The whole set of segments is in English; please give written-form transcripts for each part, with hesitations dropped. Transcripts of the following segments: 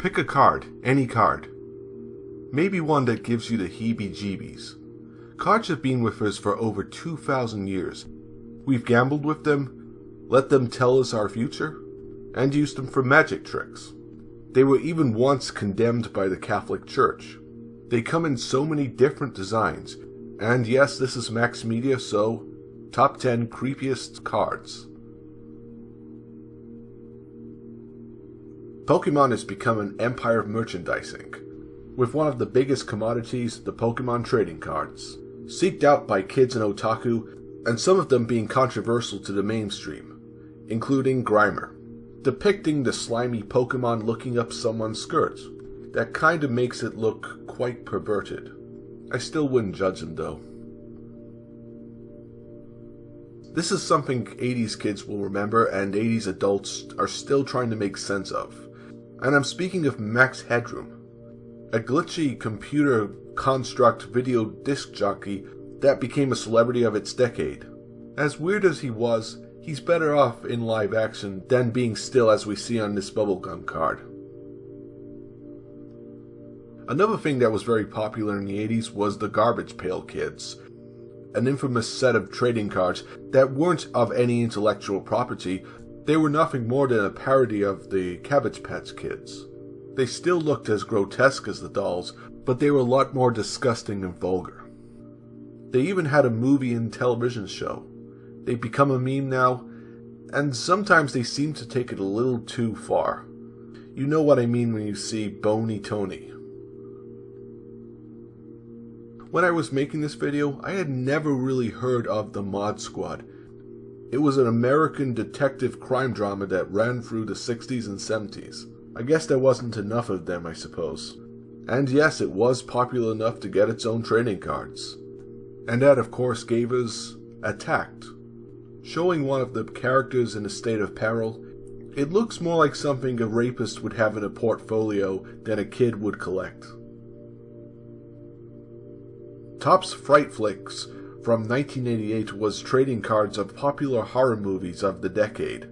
Pick a card, any card. Maybe one that gives you the heebie-jeebies. Cards have been with us for over 2,000 years. We've gambled with them, let them tell us our future, and used them for magic tricks. They were even once condemned by the Catholic Church. They come in so many different designs, and yes, this is Max Media, so Top 10 Creepiest Cards. Pokemon has become an empire of merchandising, with one of the biggest commodities, the Pokemon trading cards, seeked out by kids and otaku, and some of them being controversial to the mainstream, including Grimer, depicting the slimy Pokemon looking up someone's skirt. That kinda makes it look quite perverted. I still wouldn't judge him though. This is something 80s kids will remember and 80s adults are still trying to make sense of. And I'm speaking of Max Headroom, a glitchy computer construct video disc jockey that became a celebrity of its decade. As weird as he was, he's better off in live action than being still as we see on this bubblegum card. Another thing that was very popular in the 80s was the Garbage Pail Kids, an infamous set of trading cards that weren't of any intellectual property. They were nothing more than a parody of the Cabbage Patch Kids. They still looked as grotesque as the dolls, but they were a lot more disgusting and vulgar. They even had a movie and television show. They've become a meme now, and sometimes they seem to take it a little too far. You know what I mean when you see Bony Tony. When I was making this video, I had never really heard of the Mod Squad. It was an American detective crime drama that ran through the 60s and 70s. I guess there wasn't enough of them, I suppose. And yes, it was popular enough to get its own trading cards. And that, of course, gave us Attacked. Showing one of the characters in a state of peril, it looks more like something a rapist would have in a portfolio than a kid would collect. Top's Fright Flicks from 1988 was trading cards of popular horror movies of the decade.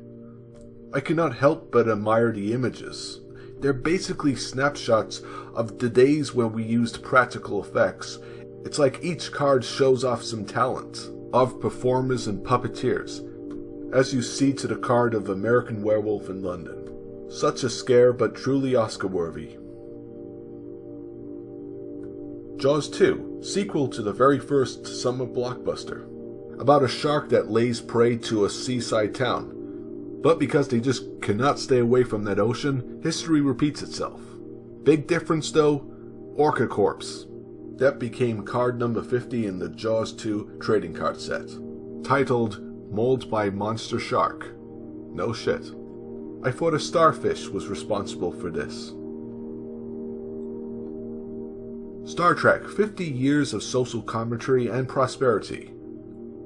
I cannot help but admire the images. They're basically snapshots of the days when we used practical effects. It's like each card shows off some talent of performers and puppeteers, as you see to the card of American Werewolf in London. Such a scare, but truly Oscar-worthy. Jaws 2, sequel to the very first summer blockbuster, about a shark that lays prey to a seaside town. But because they just cannot stay away from that ocean, history repeats itself. Big difference though, Orca Corpse. That became card number 50 in the Jaws 2 trading card set, titled Mauled by Monster Shark. No shit. I thought a starfish was responsible for this. Star Trek, 50 years of social commentary and prosperity.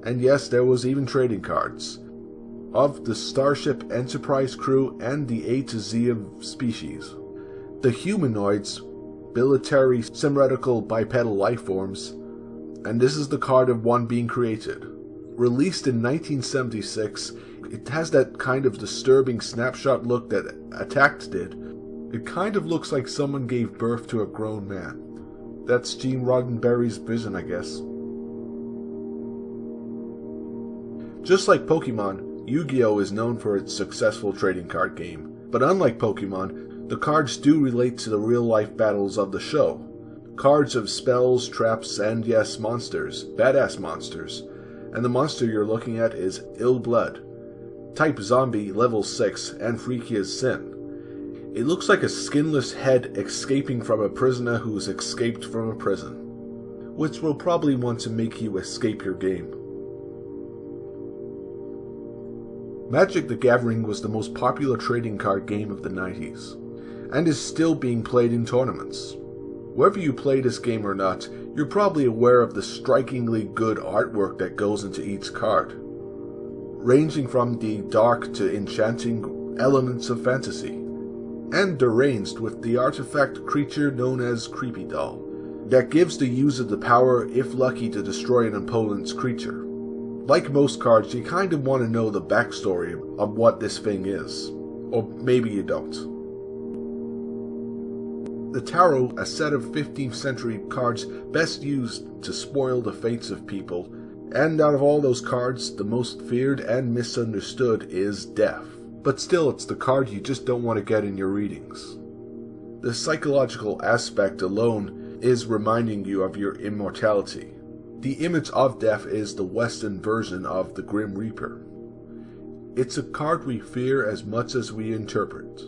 And yes, there was even trading cards of the Starship Enterprise crew and the A to Z of species. The humanoids, military, symmetrical bipedal life forms, and this is the card of one being created. Released in 1976, it has that kind of disturbing snapshot look that Attacked did. It kind of looks like someone gave birth to a grown man. That's Gene Roddenberry's vision, I guess. Just like Pokemon, Yu-Gi-Oh! Is known for its successful trading card game. But unlike Pokemon, the cards do relate to the real-life battles of the show. Cards of spells, traps, and yes, monsters. Badass monsters. And the monster you're looking at is Ill Blood. Type Zombie, level 6, and freaky as sin. It looks like a skinless head escaping from a prisoner who's escaped from a prison, which will probably want to make you escape your game. Magic the Gathering was the most popular trading card game of the 90s, and is still being played in tournaments. Whether you play this game or not, you're probably aware of the strikingly good artwork that goes into each card, ranging from the dark to enchanting elements of fantasy, and deranged with the artifact creature known as Creepy Doll, that gives the user the power, if lucky, to destroy an opponent's creature. Like most cards, you kind of want to know the backstory of what this thing is, or maybe you don't. The tarot, a set of 15th century cards best used to spoil the fates of people, and out of all those cards, the most feared and misunderstood is death. But still, it's the card you just don't want to get in your readings. The psychological aspect alone is reminding you of your immortality. The image of death is the Western version of the Grim Reaper. It's a card we fear as much as we interpret.